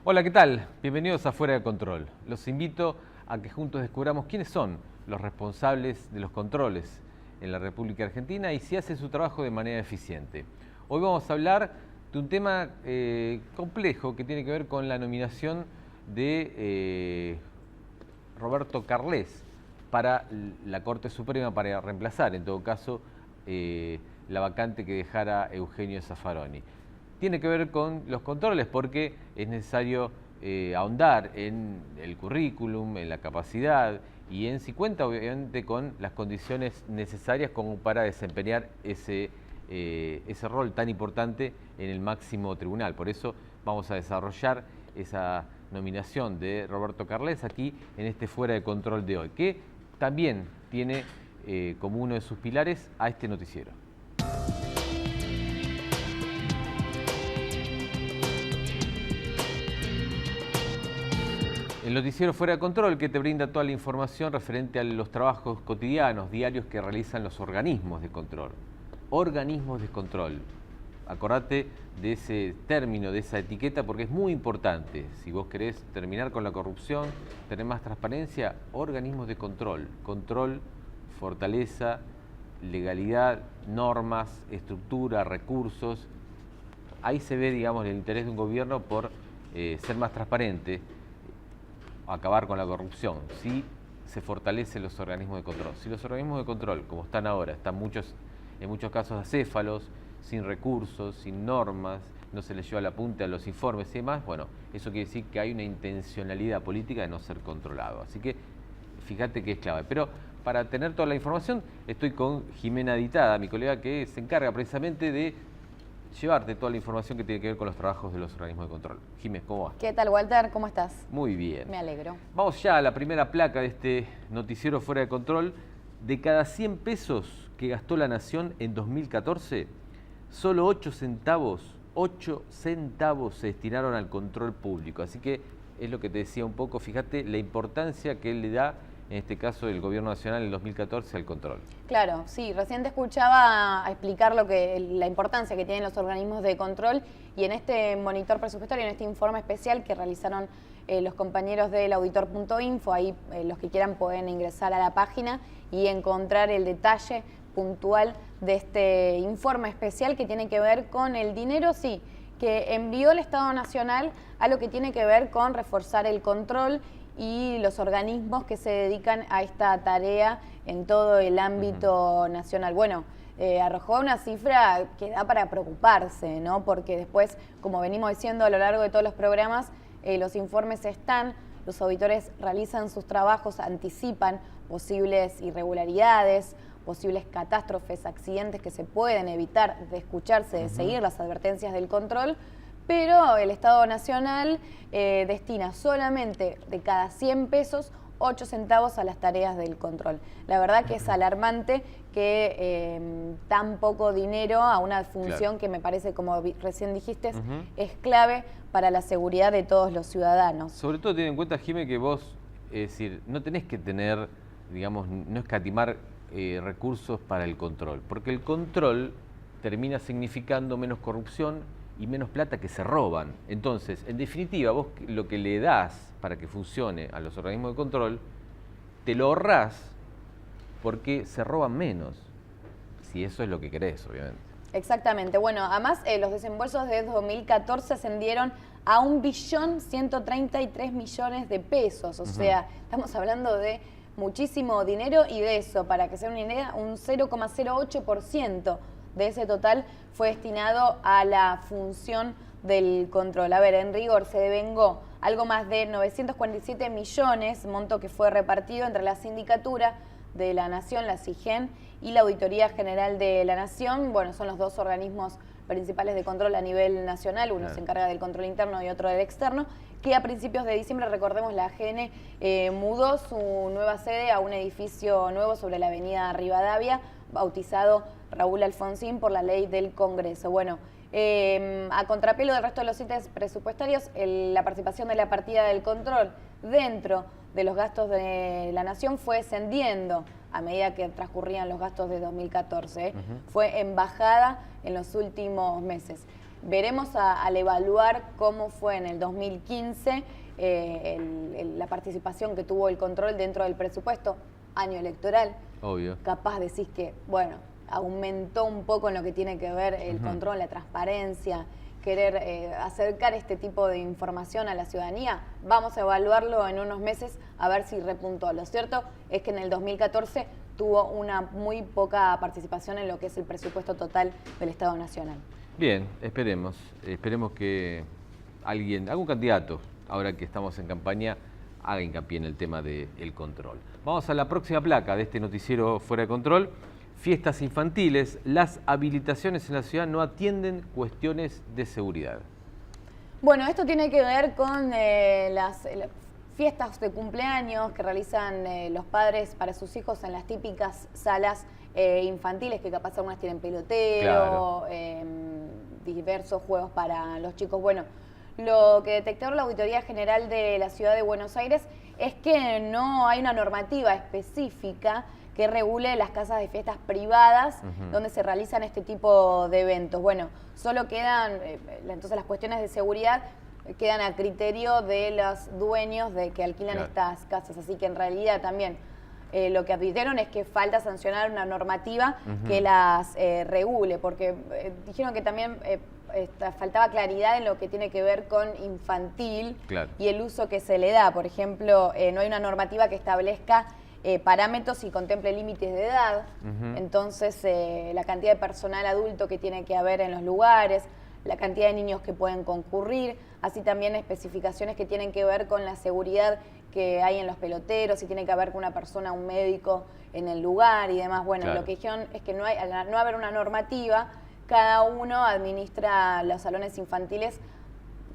Hola, ¿qué tal? Bienvenidos a Fuera de Control. Los invito a que juntos descubramos quiénes son los responsables de los controles en la República Argentina y si hacen su trabajo de manera eficiente. Hoy vamos a hablar de un tema complejo que tiene que ver con la nominación de Roberto Carles para la Corte Suprema para reemplazar, en todo caso, la vacante que dejara Eugenio Zaffaroni. Tiene que ver con los controles porque es necesario ahondar en el currículum, en la capacidad y en si cuenta obviamente con las condiciones necesarias como para desempeñar ese rol tan importante en el máximo tribunal. Por eso vamos a desarrollar esa nominación de Roberto Carles aquí en este Fuera de Control de hoy, que también tiene como uno de sus pilares a este noticiero. El noticiero Fuera de Control, que te brinda toda la información referente a los trabajos cotidianos, diarios que realizan los organismos de control. Organismos de control. Acordate de ese término, de esa etiqueta, porque es muy importante. Si vos querés terminar con la corrupción, tener más transparencia, organismos de control. Control, fortaleza, legalidad, normas, estructura, recursos. Ahí se ve, digamos, el interés de un gobierno por ser más transparente, acabar con la corrupción, si se fortalecen los organismos de control. Si los organismos de control, como están ahora, están en muchos casos acéfalos, sin recursos, sin normas, no se les lleva la punta a los informes y demás, bueno, eso quiere decir que hay una intencionalidad política de no ser controlado. Así que fíjate que es clave. Pero para tener toda la información estoy con Jimena Ditada, mi colega que se encarga precisamente de llevarte toda la información que tiene que ver con los trabajos de los organismos de control. Jiménez, ¿cómo va? ¿Qué tal, Walter? ¿Cómo estás? Muy bien. Me alegro. Vamos ya a la primera placa de este noticiero Fuera de Control. De cada 100 pesos que gastó la Nación en 2014, solo 8 centavos se destinaron al control público. Así que es lo que te decía un poco, fíjate la importancia que él le da, en este caso el Gobierno Nacional en el 2014, al control. Claro, sí, recién te escuchaba a explicar la importancia que tienen los organismos de control y en este monitor presupuestario, en este informe especial que realizaron los compañeros del auditor.info, ahí los que quieran pueden ingresar a la página y encontrar el detalle puntual de este informe especial que tiene que ver con el dinero, sí, que envió el Estado Nacional a lo que tiene que ver con reforzar el control y los organismos que se dedican a esta tarea en todo el ámbito nacional. Bueno, arrojó una cifra que da para preocuparse, ¿no? Porque después, como venimos diciendo a lo largo de todos los programas, los informes están, los auditores realizan sus trabajos, anticipan posibles irregularidades, posibles catástrofes, accidentes que se pueden evitar de escucharse, de seguir las advertencias del control, pero el Estado Nacional destina solamente de cada 100 pesos 8 centavos a las tareas del control. La verdad que es alarmante que tan poco dinero a una función que me parece, como recién dijiste, es clave para la seguridad de todos los ciudadanos. Sobre todo ten en cuenta, Jimé, que vos, es decir, no tenés que tener, digamos, no escatimar recursos para el control, porque el control termina significando menos corrupción y menos plata que se roban. Entonces, en definitiva, vos lo que le das para que funcione a los organismos de control, te lo ahorrás porque se roban menos, si eso es lo que querés, obviamente. Exactamente. Bueno, además los desembolsos de 2014 ascendieron a 1.133.000.000 de pesos. O sea, estamos hablando de muchísimo dinero y de eso, para que sea una idea, un 0,08% de ese total fue destinado a la función del control. A ver, en rigor se devengó algo más de 947 millones, monto que fue repartido entre la Sindicatura de la Nación, la SIGEN, y la Auditoría General de la Nación. Bueno, son los dos organismos principales de control a nivel nacional, uno se encarga del control interno y otro del externo, que a principios de diciembre, recordemos, la AGN mudó su nueva sede a un edificio nuevo sobre la avenida Rivadavia, bautizado Raúl Alfonsín por la ley del Congreso. Bueno, a contrapelo del resto de los ítems presupuestarios, la participación de la partida del control dentro de los gastos de la Nación fue descendiendo a medida que transcurrían los gastos de 2014. Fue en bajada en los últimos meses. veremos al evaluar cómo fue en el 2015 la participación que tuvo el control dentro del presupuesto, año electoral. Obvio. Capaz decís que, bueno, aumentó un poco en lo que tiene que ver el control, la transparencia, querer acercar este tipo de información a la ciudadanía. Vamos a evaluarlo en unos meses a ver si repuntó. Lo cierto es que en el 2014 tuvo una muy poca participación en lo que es el presupuesto total del Estado Nacional. Bien, esperemos que algún candidato, ahora que estamos en campaña, haga hincapié en el tema del control. Vamos a la próxima placa de este noticiero Fuera de Control. Fiestas infantiles, las habilitaciones en la ciudad no atienden cuestiones de seguridad. Bueno, esto tiene que ver con las fiestas de cumpleaños que realizan los padres para sus hijos en las típicas salas infantiles, que capaz algunas tienen pelotero, diversos juegos para los chicos. Bueno, lo que detectó la Auditoría General de la Ciudad de Buenos Aires es que no hay una normativa específica que regule las casas de fiestas privadas donde se realizan este tipo de eventos. Bueno, solo quedan, entonces las cuestiones de seguridad quedan a criterio de los dueños de que alquilan estas casas, así que en realidad también lo que advirtieron es que falta sancionar una normativa que las regule, porque dijeron que también faltaba claridad en lo que tiene que ver con infantil y el uso que se le da. Por ejemplo, no hay una normativa que establezca parámetros y contemple límites de edad, entonces la cantidad de personal adulto que tiene que haber en los lugares, la cantidad de niños que pueden concurrir, así también especificaciones que tienen que ver con la seguridad que hay en los peloteros, si tiene que haber con una persona, un médico en el lugar y demás. Bueno, lo que dijeron es que al no haber una normativa, cada uno administra los salones infantiles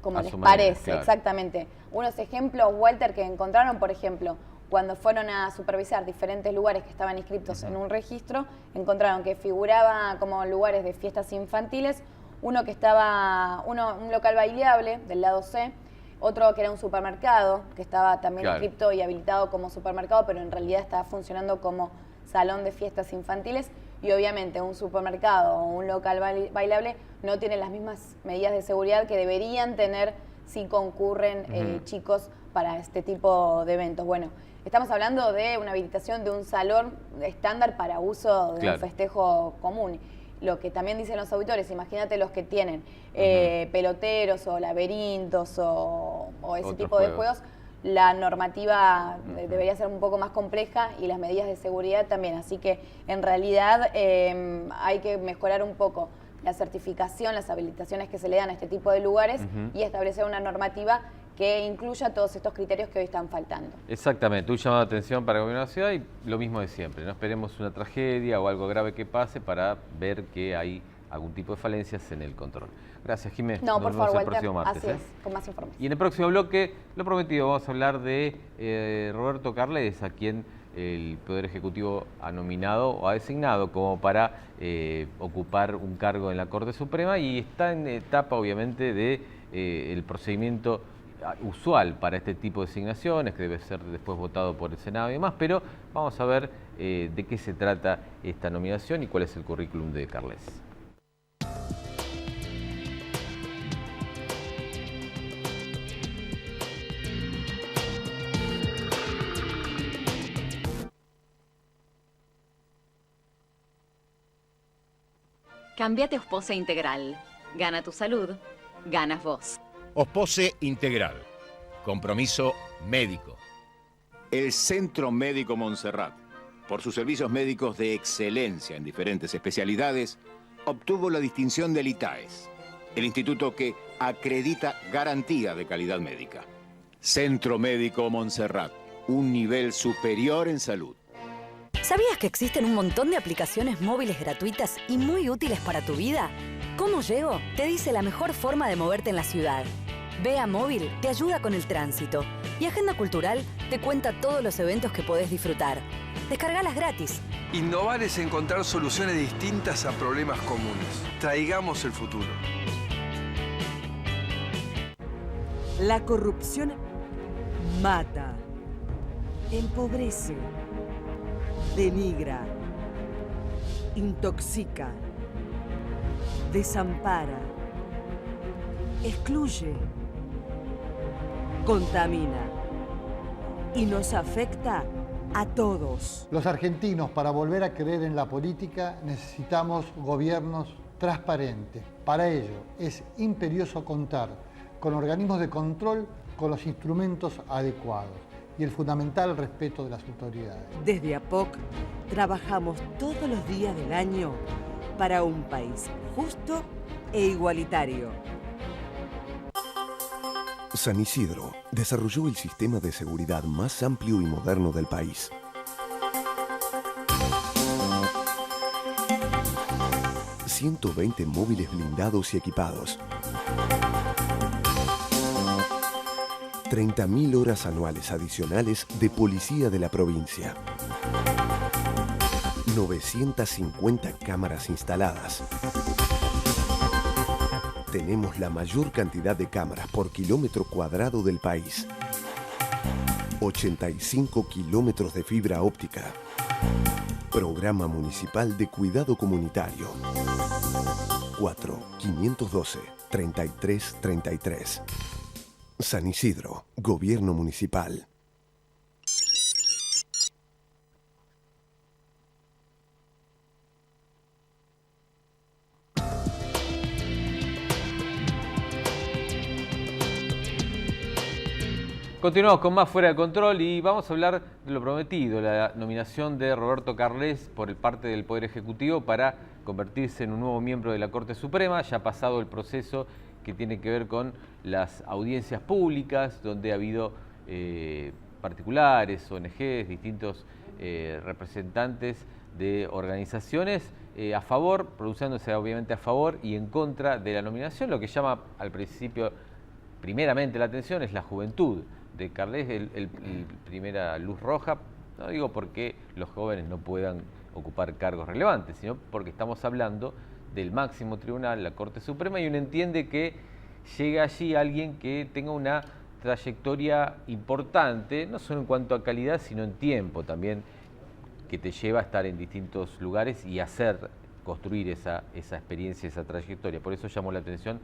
como les parece, exactamente. Unos ejemplos, Walter, que encontraron, por ejemplo, cuando fueron a supervisar diferentes lugares que estaban inscritos en un registro, encontraron que figuraba como lugares de fiestas infantiles, uno que estaba, un local bailable del lado C, otro que era un supermercado, que estaba también inscrito y habilitado como supermercado, pero en realidad estaba funcionando como salón de fiestas infantiles, y obviamente un supermercado o un local bailable no tienen las mismas medidas de seguridad que deberían tener si concurren chicos para este tipo de eventos. Bueno, estamos hablando de una habilitación de un salón estándar para uso de un festejo común. Lo que también dicen los auditores, imagínate los que tienen peloteros o laberintos o ese tipo de juegos, la normativa debería ser un poco más compleja y las medidas de seguridad también. Así que en realidad hay que mejorar un poco la certificación, las habilitaciones que se le dan a este tipo de lugares y establecer una normativa que incluya todos estos criterios que hoy están faltando. Exactamente, un llamado de atención para el gobierno de la ciudad y lo mismo de siempre. No esperemos una tragedia o algo grave que pase para ver que hay algún tipo de falencias en el control. Gracias, Jiménez. No, por favor, el próximo martes, así es, con más información. Y en el próximo bloque, lo prometido, vamos a hablar de Roberto Carles, a quien el Poder Ejecutivo ha nominado o ha designado como para ocupar un cargo en la Corte Suprema, y está en etapa, obviamente, de el procedimiento usual para este tipo de designaciones, que debe ser después votado por el Senado y demás, pero vamos a ver de qué se trata esta nominación y cuál es el currículum de Carles. Cambiate a Ospose Integral. Gana tu salud, ganas vos. Ospose Integral. Compromiso médico. El Centro Médico Montserrat, por sus servicios médicos de excelencia en diferentes especialidades, obtuvo la distinción del ITAES, el instituto que acredita garantía de calidad médica. Centro Médico Montserrat, un nivel superior en salud. ¿Sabías que existen un montón de aplicaciones móviles gratuitas y muy útiles para tu vida? ¿Cómo llego? Te dice la mejor forma de moverte en la ciudad. Vea Móvil te ayuda con el tránsito. Y Agenda Cultural te cuenta todos los eventos que podés disfrutar. Descargalas gratis. Innovar es encontrar soluciones distintas a problemas comunes. Traigamos el futuro. La corrupción mata, empobrece, denigra, intoxica, desampara, excluye, contamina y nos afecta a todos. Los argentinos, para volver a creer en la política, necesitamos gobiernos transparentes. Para ello, es imperioso contar con organismos de control con los instrumentos adecuados y el fundamental respeto de las autoridades. Desde APOC trabajamos todos los días del año para un país justo e igualitario. San Isidro desarrolló el sistema de seguridad más amplio y moderno del país. ...120 móviles blindados y equipados. 30.000 horas anuales adicionales de policía de la provincia. 950 cámaras instaladas. Tenemos la mayor cantidad de cámaras por kilómetro cuadrado del país. 85 kilómetros de fibra óptica. Programa Municipal de Cuidado Comunitario. 4-512-3333. San Isidro, Gobierno Municipal. Continuamos con más Fuera de Control y vamos a hablar de lo prometido, la nominación de Roberto Carles por parte del Poder Ejecutivo para convertirse en un nuevo miembro de la Corte Suprema. Ya ha pasado el proceso que tiene que ver con las audiencias públicas, donde ha habido particulares, ONGs, distintos representantes de organizaciones a favor, pronunciándose obviamente a favor y en contra de la nominación. Lo que llama al principio primeramente la atención es la juventud de Carles, el primera luz roja. No digo porque los jóvenes no puedan ocupar cargos relevantes, sino porque estamos hablando del máximo tribunal, la Corte Suprema, y uno entiende que llega allí alguien que tenga una trayectoria importante, no solo en cuanto a calidad, sino en tiempo también, que te lleva a estar en distintos lugares y construir esa experiencia, esa trayectoria. Por eso llamó la atención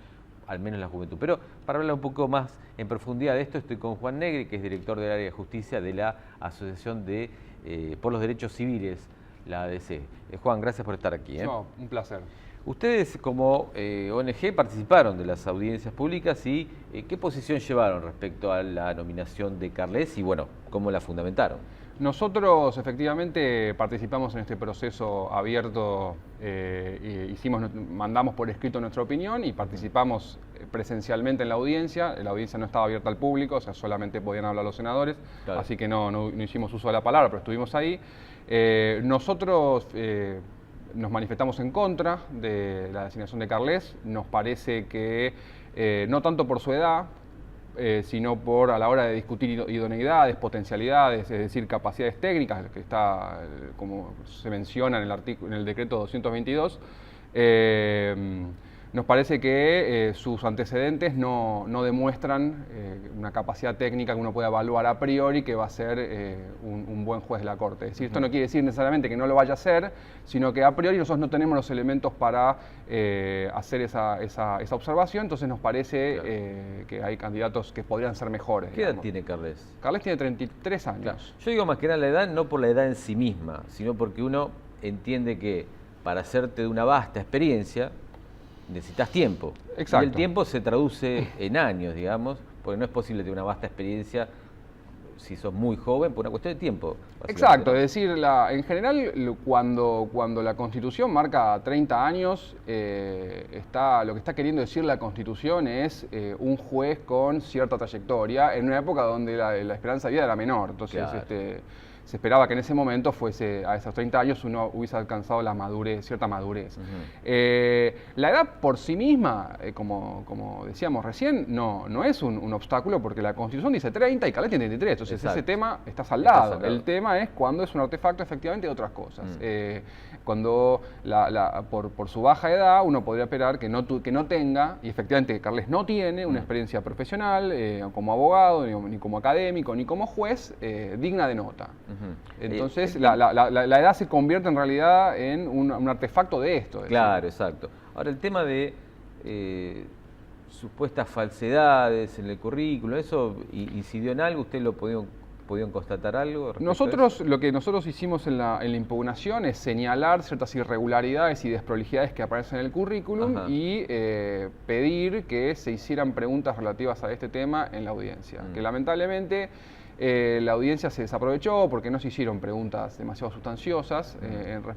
al menos la juventud. Pero para hablar un poco más en profundidad de esto, estoy con Juan Negri, que es director del área de justicia de la Asociación por los Derechos Civiles, la ADC. Juan, gracias por estar aquí. No, un placer. Ustedes como ONG participaron de las audiencias públicas y ¿qué posición llevaron respecto a la nominación de Carles y bueno, cómo la fundamentaron? Nosotros efectivamente participamos en este proceso abierto, mandamos por escrito nuestra opinión y participamos presencialmente en la audiencia. La audiencia no estaba abierta al público, o sea, solamente podían hablar los senadores, claro. Así que no hicimos uso de la palabra, pero estuvimos ahí. Nosotros nos manifestamos en contra de la designación de Carles. Nos parece que, no tanto por su edad, sino por a la hora de discutir idoneidades, potencialidades, es decir, capacidades técnicas, que está, como se menciona en el decreto 222, nos parece que sus antecedentes no demuestran una capacidad técnica que uno pueda evaluar a priori que va a ser un buen juez de la Corte. Es decir, esto no quiere decir necesariamente que no lo vaya a hacer, sino que a priori nosotros no tenemos los elementos para hacer esa observación, entonces nos parece que hay candidatos que podrían ser mejores. ¿Qué edad tiene Carles? Carles tiene 33 años. Claro. Yo digo más que nada la edad, no por la edad en sí misma, sino porque uno entiende que para hacerte de una vasta experiencia necesitas tiempo. Exacto. Y el tiempo se traduce en años, digamos, porque no es posible tener una vasta experiencia si sos muy joven por una cuestión de tiempo. Exacto, es decir, en general cuando la Constitución marca 30 años, lo que está queriendo decir la Constitución es un juez con cierta trayectoria en una época donde la esperanza de vida era menor. Entonces, claro. Se esperaba que en ese momento a esos 30 años uno hubiese alcanzado cierta madurez. La edad por sí misma, como decíamos recién, no es un obstáculo porque la Constitución dice 30 y Carles tiene 33, entonces ese tema está saldado. El tema es cuando es un artefacto efectivamente de otras cosas. Cuando por su baja edad uno podría esperar que no tenga, y efectivamente Carles no tiene una experiencia profesional como abogado, ni como académico, ni como juez digna de nota. Entonces la edad se convierte en realidad en un artefacto de esto. Claro, exacto. Ahora el tema de supuestas falsedades en el currículo, ¿eso incidió en algo? ¿Usted lo pudieron constatar algo? Nosotros, lo que nosotros hicimos en la impugnación es señalar ciertas irregularidades y desprolijidades que aparecen en el currículum y pedir que se hicieran preguntas relativas a este tema en la audiencia, que lamentablemente la audiencia se desaprovechó porque no se hicieron preguntas demasiado sustanciosas.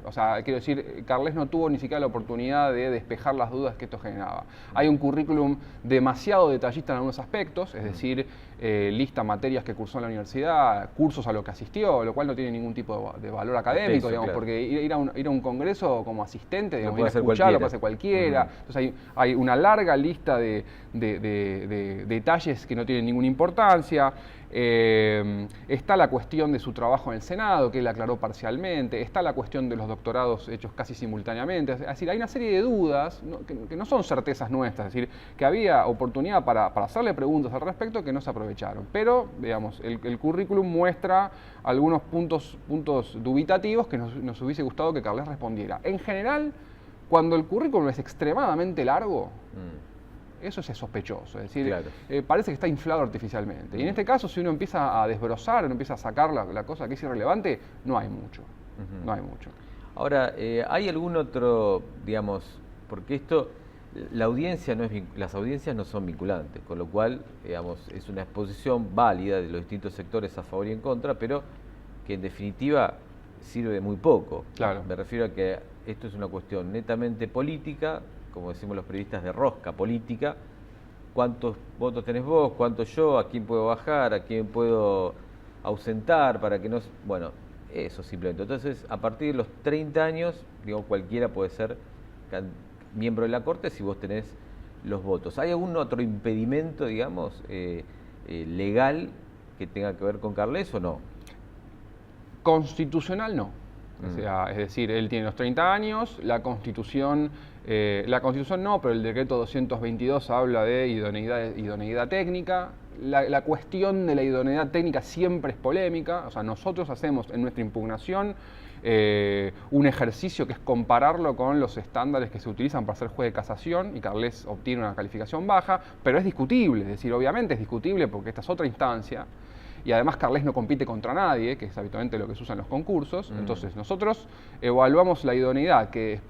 O sea, quiero decir, Carles no tuvo ni siquiera la oportunidad de despejar las dudas que esto generaba. Hay un currículum demasiado detallista en algunos aspectos, es decir, lista materias que cursó en la universidad, cursos a los que asistió, lo cual no tiene ningún tipo de valor académico, Peso, digamos, claro. porque ir a un congreso como asistente, digamos, Lo puede ir a hacer escuchar, lo puede cualquiera. hacer cualquiera. Entonces hay una larga lista de detalles que no tienen ninguna importancia. Está la cuestión de su trabajo en el Senado, que él aclaró parcialmente, está la cuestión de los doctorados hechos casi simultáneamente, es decir, hay una serie de dudas que no son certezas nuestras, es decir, que había oportunidad para hacerle preguntas al respecto que no se aprovecharon, pero, digamos, el currículum muestra algunos puntos dubitativos que nos hubiese gustado que Carles respondiera. En general, cuando el currículum es extremadamente largo, eso es sospechoso, es decir, claro. Parece que está inflado artificialmente. Y en este caso, si uno empieza a desbrozar, uno empieza a sacar la cosa que es irrelevante, no hay mucho. No hay mucho. Ahora, ¿hay algún otro, digamos, porque esto, la audiencia las audiencias no son vinculantes, con lo cual, digamos, es una exposición válida de los distintos sectores a favor y en contra, pero que en definitiva sirve de muy poco. Claro. Me refiero a que esto es una cuestión netamente política, como decimos los periodistas, de rosca política. ¿Cuántos votos tenés vos? ¿Cuántos yo? ¿A quién puedo bajar? ¿A quién puedo ausentar? Para que no... Bueno, eso simplemente. Entonces, a partir de los 30 años, digo, cualquiera puede ser miembro de la Corte si vos tenés los votos. ¿Hay algún otro impedimento, digamos, legal que tenga que ver con Carles o no? Constitucional no. O sea, es decir, él tiene los 30 años, la Constitución no, pero el decreto 222 habla de idoneidad técnica. La cuestión de la idoneidad técnica siempre es polémica. O sea, nosotros hacemos en nuestra impugnación un ejercicio que es compararlo con los estándares que se utilizan para ser juez de casación, y Carles obtiene una calificación baja, pero es discutible. Es decir, obviamente es discutible porque esta es otra instancia. Y además Carles no compite contra nadie, que es habitualmente lo que se usa en los concursos. Entonces nosotros evaluamos la idoneidad que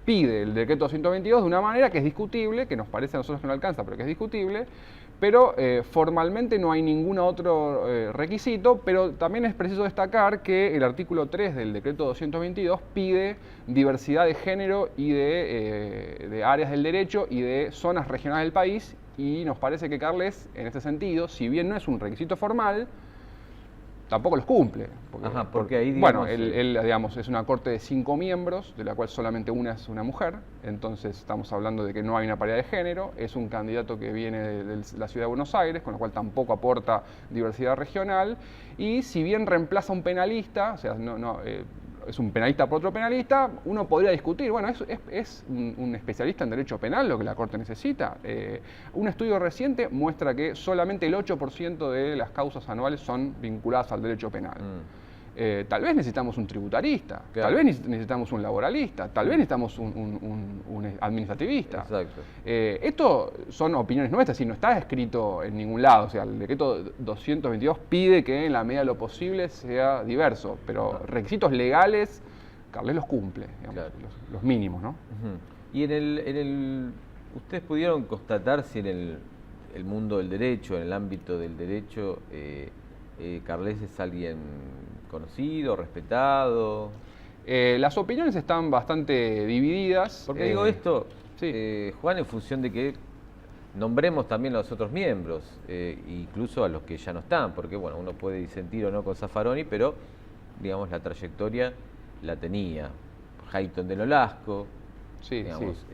pide el decreto 222 de una manera que es discutible, que nos parece a nosotros que no alcanza, pero que es discutible, pero formalmente no hay ningún otro requisito, pero también es preciso destacar que el artículo 3 del decreto 222 pide diversidad de género y de áreas del derecho y de zonas regionales del país, y nos parece que Carles, en este sentido, si bien no es un requisito formal, tampoco los cumple. Porque ahí, digamos, bueno, él, digamos, es una corte de 5 miembros, de la cual solamente una es una mujer, entonces estamos hablando de que no hay una paridad de género, es un candidato que viene de la ciudad de Buenos Aires, con lo cual tampoco aporta diversidad regional, y si bien reemplaza a un penalista, o sea, es un penalista por otro penalista, uno podría discutir, bueno, es un especialista en derecho penal lo que la Corte necesita. Un estudio reciente muestra que solamente el 8% de las causas anuales son vinculadas al derecho penal. Tal vez necesitamos un tributarista, claro. Tal vez necesitamos un laboralista, tal vez necesitamos un administrativista. Exacto. Esto son opiniones nuestras y no está escrito en ningún lado. O sea, el decreto 222 pide que en la medida de lo posible sea diverso, pero requisitos legales, Carles los cumple, digamos, claro. los mínimos, ¿no? Y ¿ustedes pudieron constatar si en el mundo del derecho, en el ámbito del derecho, Carles es alguien conocido, respetado? Las opiniones están bastante divididas. Porque digo esto, sí. Juan, en función de que nombremos también a los otros miembros, incluso a los que ya no están, porque bueno, uno puede disentir o no con Zaffaroni, pero digamos la trayectoria la tenía. Hayton de Nolasco, sí, digamos,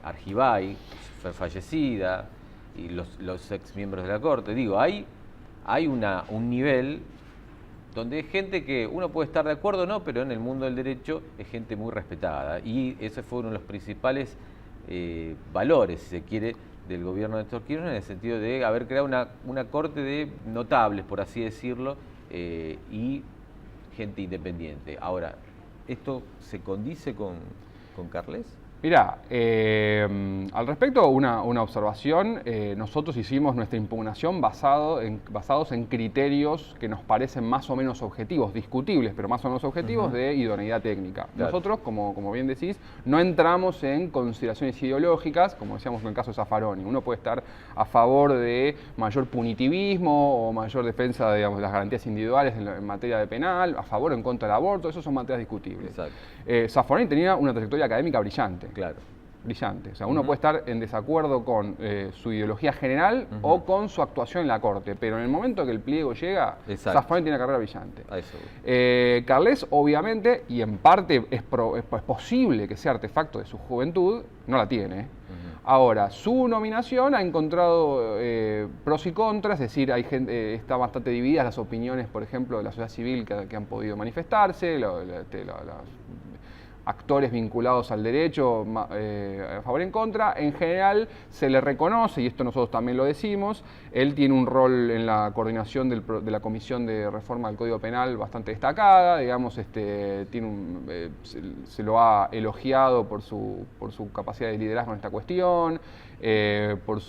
Argibay, fue fallecida, y los ex miembros de la Corte. Digo, hay un nivel donde hay gente que uno puede estar de acuerdo o no, pero en el mundo del derecho es gente muy respetada. Y ese fue uno de los principales valores, si se quiere, del gobierno de Néstor Kirchner, en el sentido de haber creado una corte de notables, por así decirlo, y gente independiente. Ahora, ¿esto se condice con Carles? Mirá, al respecto, una observación. Nosotros hicimos nuestra impugnación basados en criterios que nos parecen más o menos objetivos, discutibles, pero más o menos objetivos de idoneidad técnica. Claro. Nosotros, como bien decís, no entramos en consideraciones ideológicas, como decíamos en el caso de Zaffaroni. Uno puede estar a favor de mayor punitivismo o mayor defensa de las garantías individuales en materia de penal, a favor o en contra del aborto, eso son materias discutibles. Zaffaroni tenía una trayectoria académica brillante. Claro. Brillante. O sea, uno puede estar en desacuerdo con su ideología general o con su actuación en la corte, pero en el momento que el pliego llega, Zaffaroni tiene una carrera brillante. Carles, obviamente, y en parte es posible que sea artefacto de su juventud, no la tiene. Ahora, su nominación ha encontrado pros y contras, es decir, hay gente, está bastante divididas las opiniones, por ejemplo, de la sociedad civil que han podido manifestarse, los actores vinculados al derecho a favor y en contra. En general se le reconoce, y esto nosotros también lo decimos, él tiene un rol en la coordinación de la Comisión de Reforma del Código Penal bastante destacada, digamos, se lo ha elogiado por su capacidad de liderazgo en esta cuestión, por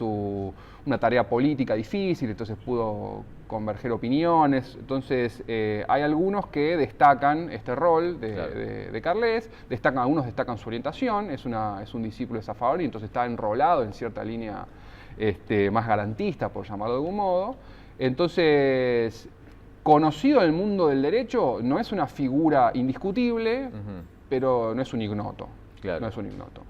una tarea política difícil, entonces pudo converger opiniones. Entonces hay algunos que destacan este rol de Carles, algunos destacan su orientación, es un discípulo de Zaffaroni, entonces está enrolado en cierta línea más garantista, por llamarlo de algún modo. Entonces, conocido en el mundo del derecho, no es una figura indiscutible, pero no es un ignoto. Claro. No es un ignoto.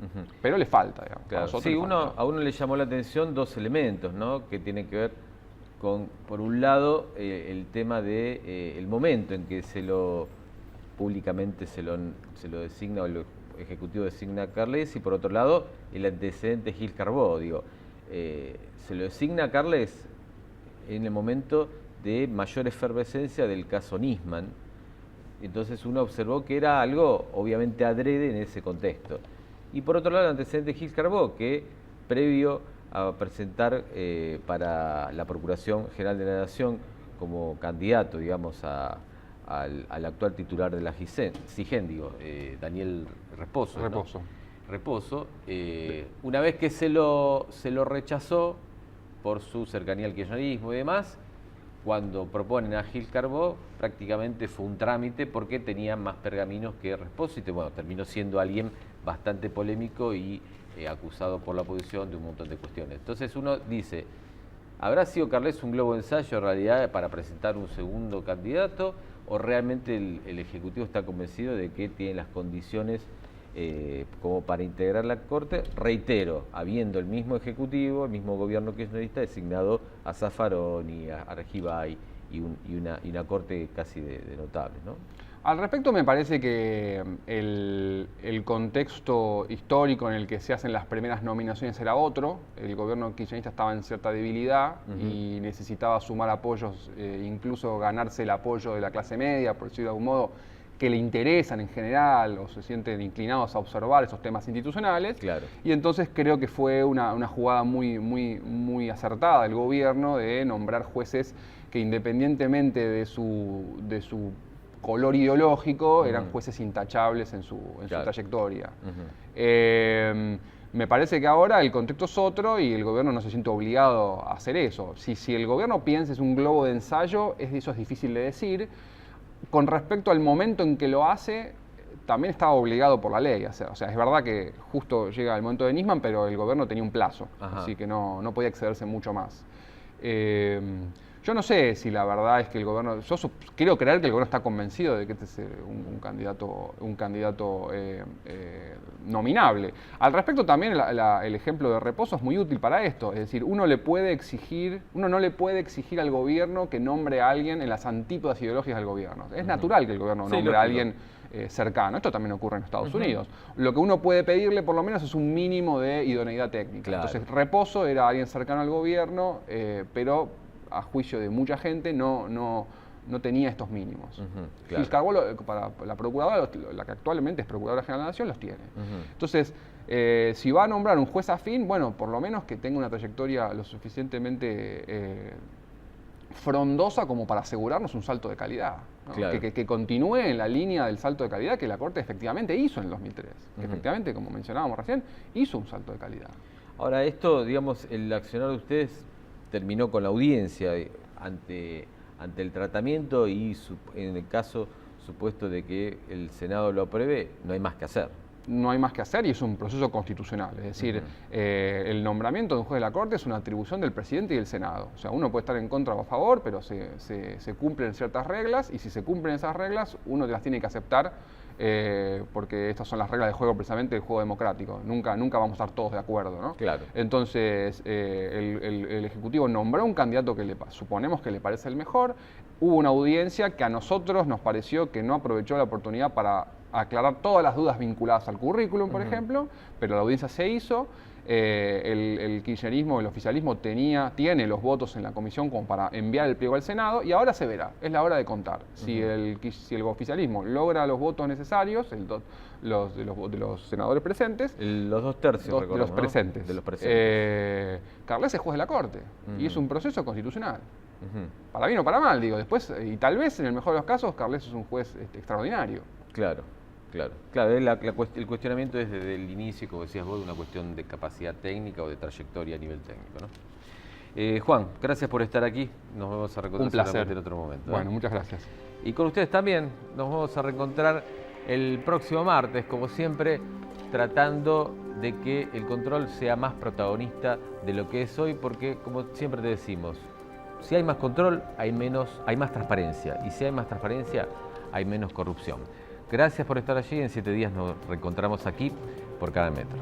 Pero le falta, digamos. Claro. Sí, a uno le llamó la atención dos elementos, ¿no? Que tienen que ver con, por un lado, el tema de el momento en que públicamente se lo designa o el Ejecutivo designa a Carles, y por otro lado, el antecedente Gil Carbó. Se lo designa a Carles en el momento de mayor efervescencia del caso Nisman. Entonces uno observó que era algo obviamente adrede en ese contexto. Y por otro lado, el antecedente Gil Carbó, que previo a presentar para la Procuración General de la Nación como candidato, digamos, al actual titular de la CIGEN, Daniel Reposo. Reposo. Una vez que se lo rechazó por su cercanía al kirchnerismo y demás, cuando proponen a Gil Carbó, prácticamente fue un trámite porque tenía más pergaminos que Reposo, y terminó siendo alguien bastante polémico y acusado por la oposición de un montón de cuestiones. Entonces uno dice, ¿habrá sido Carles un globo de ensayo en realidad para presentar un segundo candidato, o realmente el Ejecutivo está convencido de que tiene las condiciones como para integrar la Corte? Reitero, habiendo el mismo Ejecutivo, el mismo gobierno kirchnerista designado a Zaffaroni, a Argibay y una Corte casi de notables, ¿no? Al respecto, me parece que el contexto histórico en el que se hacen las primeras nominaciones era otro. El gobierno kirchnerista estaba en cierta debilidad y necesitaba sumar apoyos, incluso ganarse el apoyo de la clase media, por decirlo de algún modo, que le interesan en general o se sienten inclinados a observar esos temas institucionales. Claro. Y entonces creo que fue una jugada muy acertada del gobierno de nombrar jueces que, independientemente de su color ideológico, eran jueces intachables en su trayectoria. Me parece que ahora el contexto es otro y el gobierno no se siente obligado a hacer eso. Si el gobierno piensa es un globo de ensayo, eso es difícil de decir. Con respecto al momento en que lo hace, también estaba obligado por la ley. O sea, es verdad que justo llega el momento de Nisman, pero el gobierno tenía un plazo, así que no podía excederse mucho más. Yo no sé si la verdad es que el gobierno... Yo quiero creer que el gobierno está convencido de que este es un candidato nominable. Al respecto, también el ejemplo de Reposo es muy útil para esto. Es decir, uno no le puede exigir al gobierno que nombre a alguien en las antípodas ideológicas del gobierno. Es natural que el gobierno nombre a alguien cercano. Esto también ocurre en Estados Unidos. Lo que uno puede pedirle, por lo menos, es un mínimo de idoneidad técnica. Claro. Entonces, Reposo era alguien cercano al gobierno, pero a juicio de mucha gente no tenía estos mínimos. Claro. Gil Carbó, para la procuradora, la que actualmente es Procuradora General de la Nación, los tiene. Entonces, si va a nombrar un juez afín, bueno, por lo menos que tenga una trayectoria lo suficientemente frondosa como para asegurarnos un salto de calidad, ¿no? Claro. Que continúe en la línea del salto de calidad que la Corte efectivamente hizo en el 2003. Que efectivamente, como mencionábamos recién, hizo un salto de calidad. Ahora, esto, digamos, el accionar de ustedes terminó con la audiencia ante el tratamiento y en el caso supuesto de que el Senado lo apruebe, no hay más que hacer. No hay más que hacer y es un proceso constitucional. Es decir, el nombramiento de un juez de la Corte es una atribución del presidente y del Senado. O sea, uno puede estar en contra o a favor, pero se cumplen ciertas reglas y si se cumplen esas reglas, uno las tiene que aceptar porque estas son las reglas de juego precisamente del juego democrático. Nunca vamos a estar todos de acuerdo, ¿no? Claro. Entonces, el Ejecutivo nombró un candidato que suponemos que le parece el mejor. Hubo una audiencia que a nosotros nos pareció que no aprovechó la oportunidad para aclarar todas las dudas vinculadas al currículum, por ejemplo, pero la audiencia se hizo. El kirchnerismo, el oficialismo tiene los votos en la comisión como para enviar el pliego al Senado y ahora se verá, es la hora de contar. Si el oficialismo logra los votos necesarios, de los senadores presentes, los 2/3 de los presentes, Carles es juez de la Corte y es un proceso constitucional. Para bien o para mal, digo, después, y tal vez en el mejor de los casos, Carles es un juez extraordinario. Claro. El cuestionamiento es desde el inicio, como decías vos, de una cuestión de capacidad técnica o de trayectoria a nivel técnico, ¿no? Juan, gracias por estar aquí. Nos vamos a reencontrar un placer en otro momento. Bueno, muchas gracias. Y con ustedes también. Nos vamos a reencontrar el próximo martes, como siempre, tratando de que el control sea más protagonista de lo que es hoy, porque, como siempre te decimos, si hay más control, hay más transparencia. Y si hay más transparencia, hay menos corrupción. Gracias por estar allí. En 7 días nos reencontramos aquí por Canal Metro.